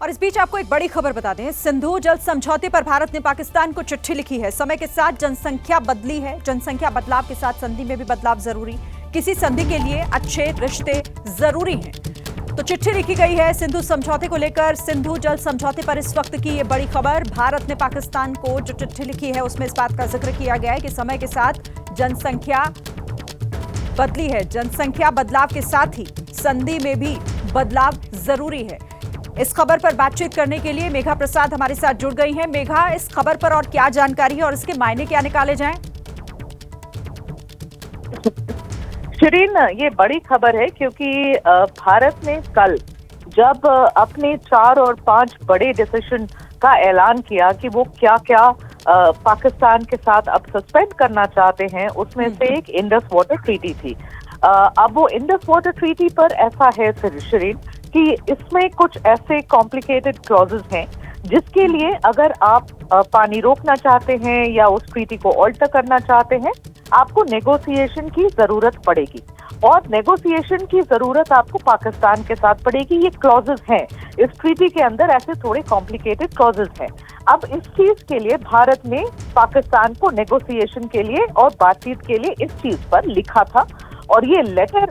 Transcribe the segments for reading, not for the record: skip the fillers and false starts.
और इस बीच आपको एक बड़ी खबर बता दें, सिंधु जल समझौते पर भारत ने पाकिस्तान को चिट्ठी लिखी है। समय के साथ जनसंख्या बदली है, जनसंख्या बदलाव के साथ संधि में भी बदलाव जरूरी। किसी संधि के लिए अच्छे रिश्ते जरूरी हैं, तो चिट्ठी लिखी गई है सिंधु समझौते को लेकर। सिंधु जल समझौते पर इस वक्त की ये बड़ी खबर। भारत ने पाकिस्तान को जो चिट्ठी लिखी है उसमें इस बात का जिक्र किया गया है कि समय के साथ जनसंख्या बदली है, जनसंख्या बदलाव के साथ ही संधि में भी बदलाव जरूरी है। इस खबर पर बातचीत करने के लिए मेघा प्रसाद हमारे साथ जुड़ गई हैं। मेघा, इस खबर पर और क्या जानकारी है और इसके मायने क्या निकाले जाएं? शिरीन, ये बड़ी खबर है क्योंकि भारत ने कल जब अपने 4 और 5 बड़े डिसीजन का ऐलान किया कि वो क्या क्या पाकिस्तान के साथ अब सस्पेंड करना चाहते हैं, उसमें से एक इंडस वाटर ट्रीटी थी। अब वो इंडस वाटर ट्रीटी पर ऐसा है शिरीन कि इसमें कुछ ऐसे कॉम्प्लिकेटेड क्लॉजेस हैं जिसके लिए अगर आप पानी रोकना चाहते हैं या उस ट्रीटी को ऑल्टर करना चाहते हैं, आपको नेगोशिएशन की जरूरत पड़ेगी और नेगोशिएशन की जरूरत आपको पाकिस्तान के साथ पड़ेगी। ये क्लॉजेस हैं इस ट्रीटी के अंदर, ऐसे थोड़े कॉम्प्लिकेटेड क्लॉजेस हैं। अब इस चीज के लिए भारत ने पाकिस्तान को नेगोशिएशन के लिए और बातचीत के लिए इस चीज पर लिखा था और ये लेटर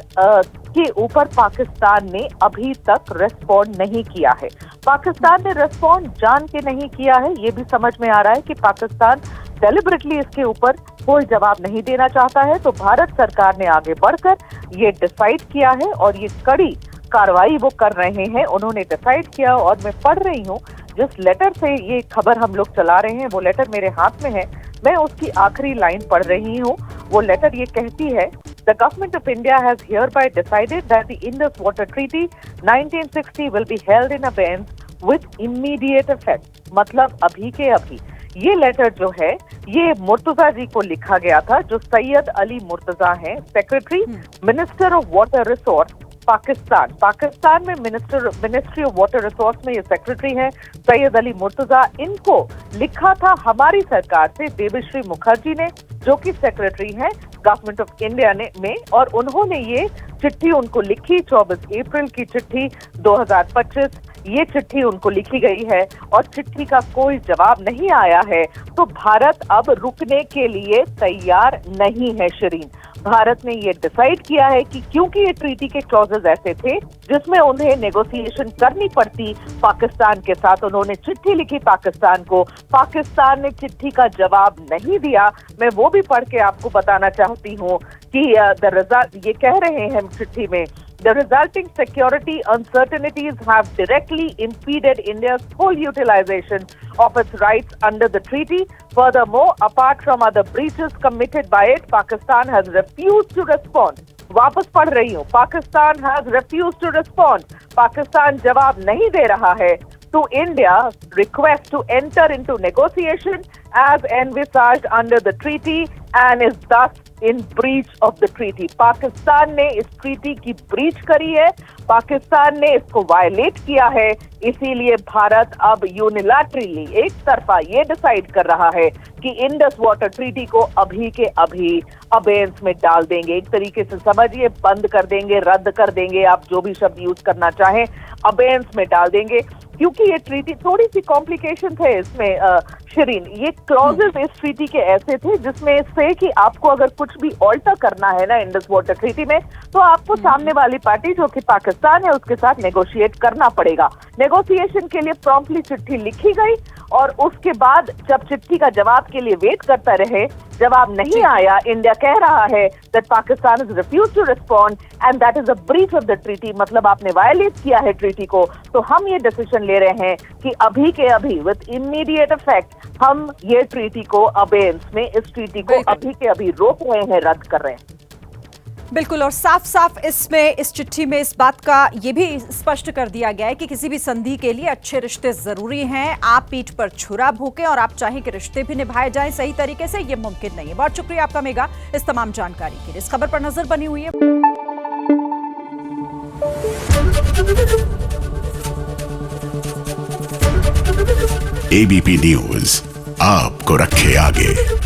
के ऊपर पाकिस्तान ने अभी तक रेस्पॉन्ड नहीं किया है। पाकिस्तान ने रेस्पॉन्ड जान के नहीं किया है, ये भी समझ में आ रहा है कि पाकिस्तान डेलिबरेटली इसके ऊपर कोई जवाब नहीं देना चाहता है। तो भारत सरकार ने आगे बढ़कर ये डिसाइड किया है और ये कड़ी कार्रवाई वो कर रहे हैं। उन्होंने डिसाइड किया और मैं पढ़ रही हूँ जिस लेटर से ये खबर हम लोग चला रहे हैं, वो लेटर मेरे हाथ में है, मैं उसकी आखिरी लाइन पढ़ रही हूँ। वो लेटर ये कहती है, The government of India has hereby decided that the Indus Water Treaty 1960 will be held in abeyance with immediate effect. मतलब अभी के अभी। ये लेटर जो है ये मुर्तजा जी को लिखा गया था, जो सैयद अली मुर्तजा हैं, secretary minister of water resource Pakistan में मिनिस्ट्री ऑफ वाटर रिसोर्स में ये सेक्रेटरी हैं सैयद अली मुर्तजा। इनको लिखा था हमारी सरकार से देवेश्री मुखर्जी ने, जो कि सेक्रेटरी हैं गवर्नमेंट ऑफ इंडिया में, और उन्होंने ये चिट्ठी उनको लिखी 24 अप्रैल की चिट्ठी 2025। ये चिट्ठी उनको लिखी गई है और चिट्ठी का कोई जवाब नहीं आया है। तो भारत अब रुकने के लिए तैयार नहीं है शिरीन। भारत ने ये डिसाइड किया है कि क्योंकि ये ट्रीटी के क्लॉजेस ऐसे थे जिसमें उन्हें नेगोशिएशन करनी पड़ती पाकिस्तान के साथ, उन्होंने चिट्ठी लिखी पाकिस्तान को, पाकिस्तान ने चिट्ठी का जवाब नहीं दिया। मैं वो भी पढ़ के आपको बताना चाहती हूँ कि ये कह रहे हैं चिट्ठी में, The resulting security uncertainties have directly impeded India's full utilization of its rights under the treaty. Furthermore, apart from other breaches committed by it, Pakistan has refused to respond. वापस पढ़ रही हूँ, Pakistan has refused to respond. Pakistan जवाब नहीं दे रहा है to India's request to enter into negotiation as envisaged under the treaty and is thus in breach of the treaty. Pakistan ने इस ट्रीटी की ब्रीच करी है, पाकिस्तान ने इसको वायलेट किया है, इसीलिए भारत अब यूनिलैटरली एक तरफा ये डिसाइड कर रहा है कि इंडस वाटर ट्रीटी को अभी के अभी अबेयंस में डाल देंगे। एक तरीके से समझिए, बंद कर देंगे, रद्द कर देंगे, आप जो भी शब्द यूज करना चाहें, अबेयंस में डाल देंगे। क्योंकि ये ट्रीटी थोड़ी सी कॉम्प्लिकेशन थे इसमें शिरीन, ये क्लॉजेस इस ट्रीटी के ऐसे थे जिसमें से कि आपको अगर कुछ भी ऑल्टर करना है ना इंडस वाटर ट्रीटी में, तो आपको सामने वाली पार्टी जो कि पाकिस्तान है उसके साथ नेगोशिएट करना पड़ेगा। नेगोशिएशन के लिए प्रॉम्प्टली चिट्ठी लिखी गई और उसके बाद जब चिट्ठी का जवाब के लिए वेट करता रहे, जवाब नहीं आया, इंडिया कह रहा है that Pakistan is refuse to respond and that is a breach of the treaty, मतलब आपने वायलेट किया है ट्रीटी को। तो हम ये डिसीजन ले रहे हैं कि अभी के अभी विद इमीडिएट इफेक्ट हम ये ट्रीटी को अबेयंस में, इस ट्रीटी को अभी के अभी रोक रहे हैं, रद्द कर रहे हैं। बिल्कुल, और साफ साफ इसमें, इस चिट्ठी में इस बात का ये भी स्पष्ट कर दिया गया है कि किसी भी संधि के लिए अच्छे रिश्ते जरूरी हैं। आप पीठ पर छुरा भोंके और आप चाहें कि रिश्ते भी निभाए जाएं सही तरीके से, ये मुमकिन नहीं है। बहुत शुक्रिया आपका मेघा इस तमाम जानकारी के लिए। इस खबर पर नजर बनी हुई है। एबीपी न्यूज आपको रखे आगे।